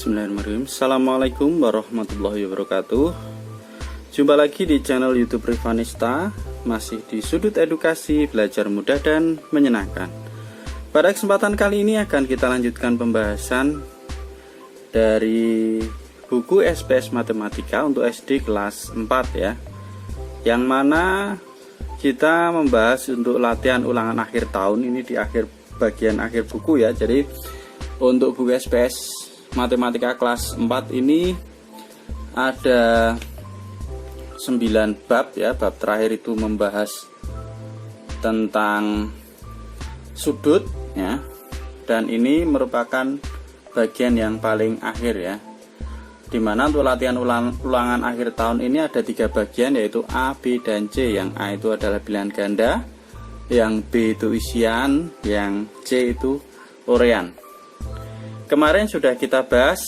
Bismillahirrahmanirrahim. Assalamualaikum warahmatullahi wabarakatuh. Jumpa lagi di channel YouTube Rivanista, masih di sudut edukasi belajar mudah dan menyenangkan. Pada kesempatan kali ini akan kita lanjutkan pembahasan dari buku SPS Matematika untuk SD kelas 4 ya. Yang mana kita membahas untuk latihan ulangan akhir tahun ini di bagian akhir buku ya. Jadi untuk buku SPS Matematika kelas 4 ini ada 9 bab ya. Bab terakhir itu membahas tentang sudut ya. Dan ini merupakan bagian yang paling akhir ya. Dimana untuk latihan ulangan akhir tahun ini ada 3 bagian, yaitu A, B, dan C. Yang A itu adalah pilihan ganda, yang B itu isian, yang C itu urean. Kemarin sudah kita bahas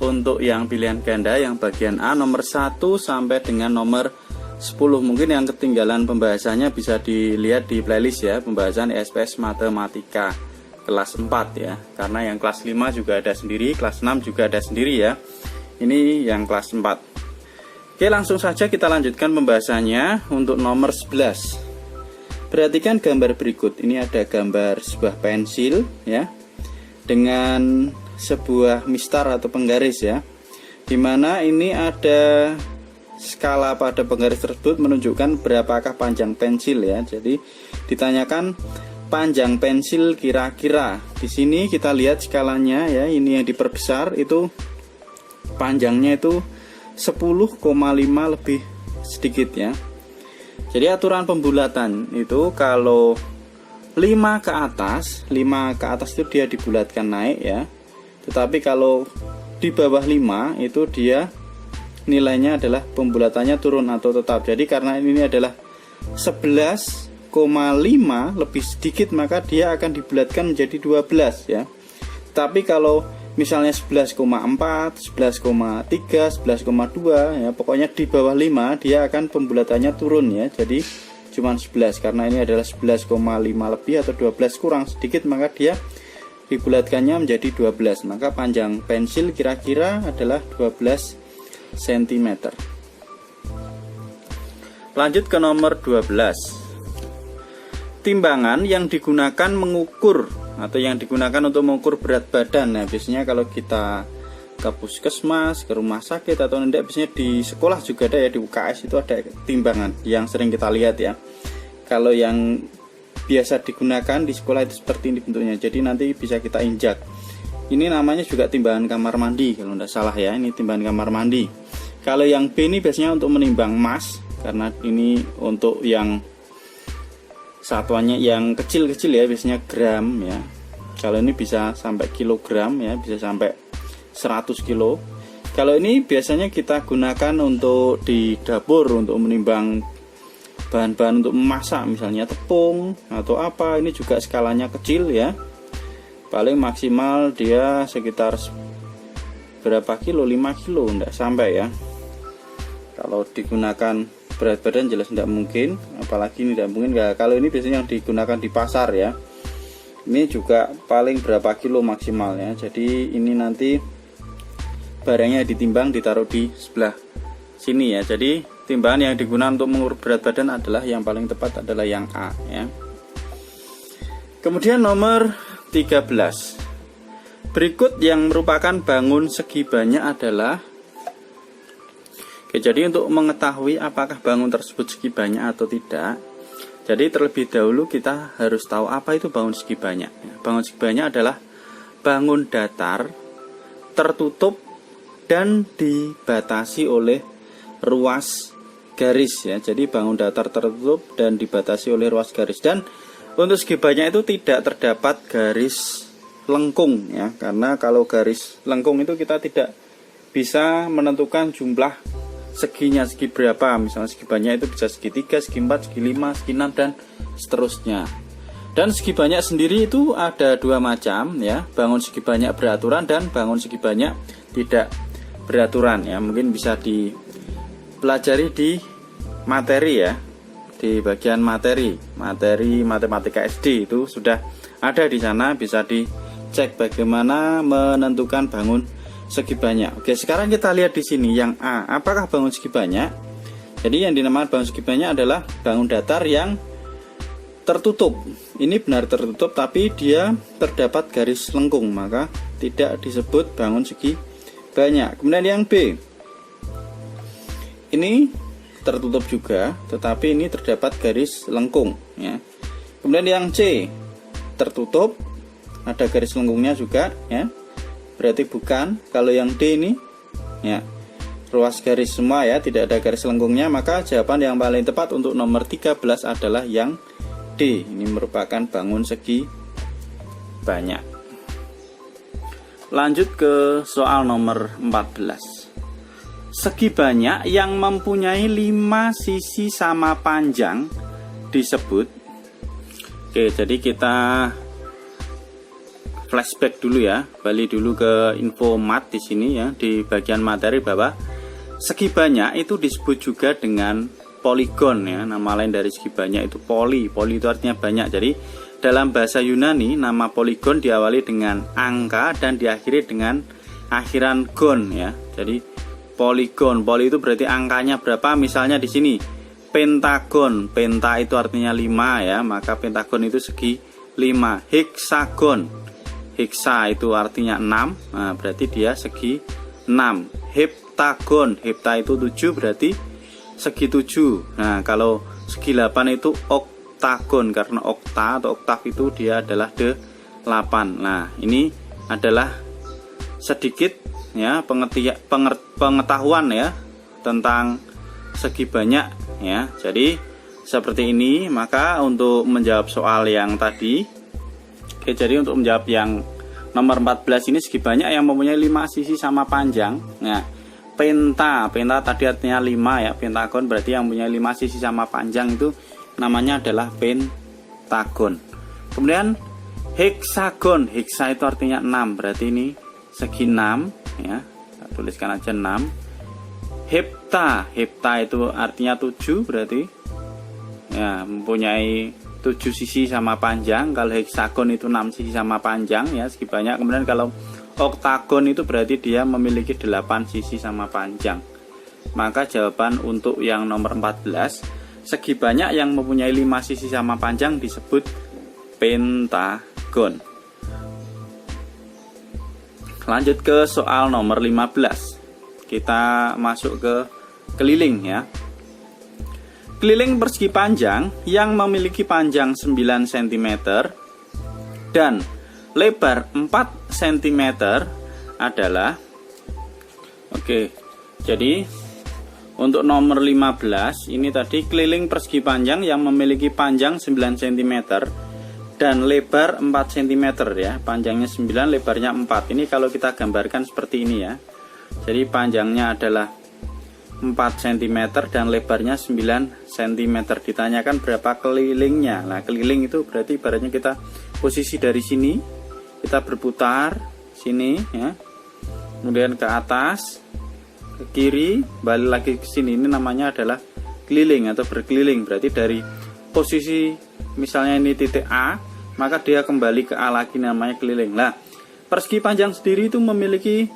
untuk yang pilihan ganda yang bagian A nomor 1 sampai dengan nomor 10. Mungkin yang ketinggalan pembahasannya bisa dilihat di playlist ya, pembahasan SPS Matematika kelas 4 ya. Karena yang kelas 5 juga ada sendiri, kelas 6 juga ada sendiri ya. Ini yang kelas 4. Oke, langsung saja kita lanjutkan pembahasannya untuk nomor 11. Perhatikan gambar berikut. Ini ada gambar sebuah pensil ya, dengan sebuah mistar atau penggaris ya, dimana ini ada skala pada penggaris tersebut menunjukkan berapakah panjang pensil ya. Jadi ditanyakan panjang pensil kira-kira. Di sini kita lihat skalanya ya, ini yang diperbesar itu panjangnya itu 10,5 lebih sedikit ya. Jadi aturan pembulatan itu kalau 5 ke atas itu dia dibulatkan naik ya. Tetapi kalau di bawah 5 itu dia nilainya adalah pembulatannya turun atau tetap. Jadi karena ini adalah 11,5 lebih sedikit, maka dia akan dibulatkan menjadi 12 ya. Tapi kalau misalnya 11,4, 11,3, 11,2 ya, pokoknya di bawah 5 dia akan pembulatannya turun ya. Jadi cuma 11, karena ini adalah 11,5 lebih atau 12 kurang sedikit, maka dia dibulatkannya menjadi 12. Maka panjang pensil kira-kira adalah 12 cm. Lanjut ke nomor 12. Timbangan yang digunakan mengukur atau yang digunakan untuk mengukur berat badan. Nah, biasanya kalau kita ke puskesmas, ke rumah sakit atau tidak, biasanya di sekolah juga ada ya, di UKS itu ada timbangan yang sering kita lihat ya. Kalau yang biasa digunakan di sekolah itu seperti ini bentuknya, jadi nanti bisa kita injak. Ini namanya juga timbangan kamar mandi kalau tidak salah ya, ini timbangan kamar mandi. Kalau yang B ini biasanya untuk menimbang emas, karena ini untuk yang satuannya yang kecil-kecil ya, biasanya gram ya. Kalau ini bisa sampai kilogram ya, bisa sampai 100 kilo. Kalau ini biasanya kita gunakan untuk di dapur untuk menimbang bahan-bahan untuk memasak, misalnya tepung atau apa. Ini juga skalanya kecil ya, paling maksimal dia sekitar berapa kilo, 5 kilo enggak sampai ya. Kalau digunakan berat badan jelas tidak mungkin, apalagi ini tidak mungkin. Kalau ini biasanya yang digunakan di pasar ya, ini juga paling berapa kilo maksimal ya. Jadi ini nanti barangnya ditimbang, ditaruh di sebelah sini ya. Jadi timbangan yang digunakan untuk mengukur berat badan adalah yang paling tepat adalah yang A ya. Kemudian nomor 13. Berikut yang merupakan bangun segi banyak adalah. Oke, jadi untuk mengetahui apakah bangun tersebut segi banyak atau tidak, jadi terlebih dahulu kita harus tahu apa itu bangun segi banyak. Bangun segi banyak adalah bangun datar, tertutup dan dibatasi oleh ruas garis ya. Jadi bangun datar tertutup dan dibatasi oleh ruas garis. Dan untuk segi banyak itu tidak terdapat garis lengkung ya, karena kalau garis lengkung itu kita tidak bisa menentukan jumlah seginya, segi berapa. Misalnya segi banyak itu bisa segi 3, segi 4, segi 5, segi 6 dan seterusnya. Dan segi banyak sendiri itu ada 2 macam ya, bangun segi banyak beraturan dan bangun segi banyak tidak beraturan ya. Mungkin bisa dipelajari di materi ya, di bagian materi matematika SD itu sudah ada di sana, bisa dicek bagaimana menentukan bangun segi banyak. Oke, sekarang kita lihat di sini yang A. Apakah bangun segi banyak? Jadi yang dinamakan bangun segi banyak adalah bangun datar yang tertutup. Ini benar tertutup, tapi dia terdapat garis lengkung, maka tidak disebut bangun segi banyak. Kemudian yang B. Ini tertutup juga, tetapi ini terdapat garis lengkung, ya. Kemudian yang C. Tertutup, ada garis lengkungnya juga, ya. Berarti bukan. Kalau yang D ini, ya, ruas garis semua, ya, tidak ada garis lengkungnya, maka jawaban yang paling tepat untuk nomor 13 adalah yang D. Ini merupakan bangun segi banyak. Lanjut ke soal nomor 14. Segi banyak yang mempunyai 5 sisi sama panjang disebut. Oke, jadi kita flashback dulu ya, balik dulu ke info mat di sini ya, di bagian materi bahwa segi banyak itu disebut juga dengan poligon ya. Nama lain dari segi banyak itu poli. Poli itu artinya banyak. Jadi dalam bahasa Yunani nama poligon diawali dengan angka dan diakhiri dengan akhiran gon ya. Jadi poligon, poli itu berarti angkanya berapa. Misalnya di sini pentagon, penta itu artinya 5 ya, maka pentagon itu segi 5. Heksagon, heksa itu artinya 6, nah berarti dia segi 6. Heptagon, hepta itu 7 berarti segi 7. Nah kalau segi 8 itu oktagon, karena okta atau oktav itu dia adalah 8. Nah ini adalah sedikit ya pengetahuan ya tentang segi banyak ya. Jadi seperti ini. Maka untuk menjawab soal yang tadi, oke, jadi untuk menjawab yang nomor 14 ini segi banyak yang mempunyai 5 sisi sama panjang. Nah, penta tadi artinya 5 ya, pentagon berarti yang mempunyai 5 sisi sama panjang itu namanya adalah pentagon. Kemudian heksagon, heksa itu artinya 6, berarti ini segi 6 ya, kita tuliskan aja 6. Hepta itu artinya 7, berarti ya mempunyai 7 sisi sama panjang. Kalau heksagon itu 6 sisi sama panjang ya, segi banyak. Kemudian kalau oktagon itu berarti dia memiliki 8 sisi sama panjang. Maka jawaban untuk yang nomor 14, segi banyak yang mempunyai 5 sisi sama panjang disebut pentagon. Lanjut ke soal nomor 15. Kita masuk ke keliling ya. Keliling persegi panjang yang memiliki panjang 9 cm dan lebar 4 cm adalah, oke, jadi untuk nomor 15 ini tadi keliling persegi panjang yang memiliki panjang 9 cm dan lebar 4 cm ya. Panjangnya 9, lebarnya 4. Ini kalau kita gambarkan seperti ini ya. Jadi panjangnya adalah 4 cm dan lebarnya 9 cm. Ditanyakan berapa kelilingnya. Nah, keliling itu berarti ibaratnya kita posisi dari sini, kita berputar sini ya. Kemudian ke atas, ke kiri, balik lagi ke sini. Ini namanya adalah keliling atau berkeliling. Berarti dari posisi misalnya ini titik A, maka dia kembali ke A lagi, namanya keliling. Nah, persegi panjang sendiri itu memiliki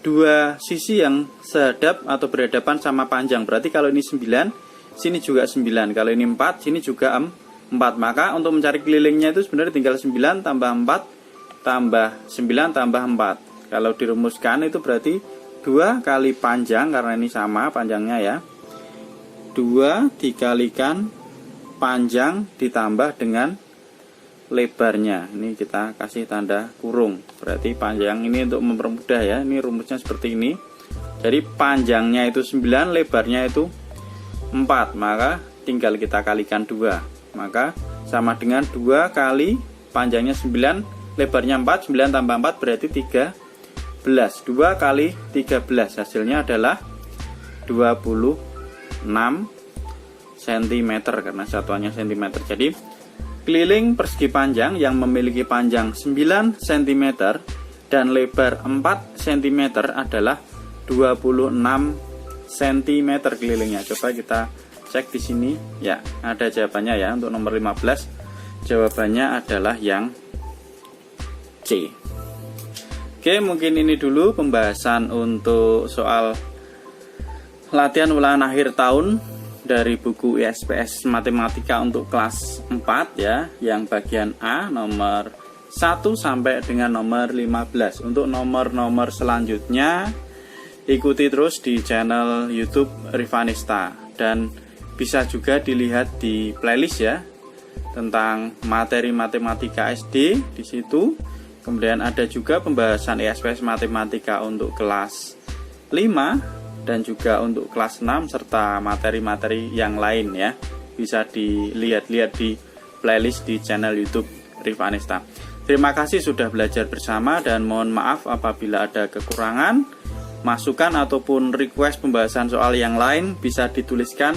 2 sisi yang sehadap atau berhadapan sama panjang. Berarti kalau ini 9, sini juga 9. Kalau ini 4, sini juga 4. Maka untuk mencari kelilingnya itu sebenarnya tinggal 9 tambah 4 tambah 9 tambah 4. Kalau dirumuskan itu berarti 2 kali panjang, karena ini sama panjangnya ya. 2 dikalikan panjang ditambah dengan lebarnya. Ini kita kasih tanda kurung. Berarti panjang ini untuk mempermudah ya. Ini rumusnya seperti ini. Jadi panjangnya itu 9, lebarnya itu 4. Maka tinggal kita kalikan 2. Maka sama dengan 2 kali panjangnya 9, lebarnya 4. 9 tambah 4 berarti 13. 2 kali 13 hasilnya adalah 26 cm karena satuannya cm. Jadi keliling persegi panjang yang memiliki panjang 9 cm dan lebar 4 cm adalah 26 cm kelilingnya. Coba kita cek di sini. Ya, ada jawabannya ya untuk nomor 15. Jawabannya adalah yang C. Oke, mungkin ini dulu pembahasan untuk soal latihan ulangan akhir tahun dari buku ISPS Matematika untuk kelas 4 ya, yang bagian A nomor 1 sampai dengan nomor 15. Untuk nomor-nomor selanjutnya ikuti terus di channel YouTube Rivanista, dan bisa juga dilihat di playlist ya tentang materi matematika SD di situ. Kemudian ada juga pembahasan ISPS Matematika untuk kelas 5 dan juga untuk kelas 6 serta materi-materi yang lain ya. Bisa dilihat-lihat di playlist di channel YouTube Rivanista. Terima kasih sudah belajar bersama dan mohon maaf apabila ada kekurangan. Masukan ataupun request pembahasan soal yang lain bisa dituliskan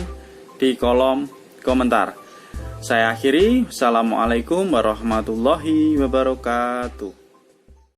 di kolom komentar. Saya akhiri. Assalamualaikum warahmatullahi wabarakatuh.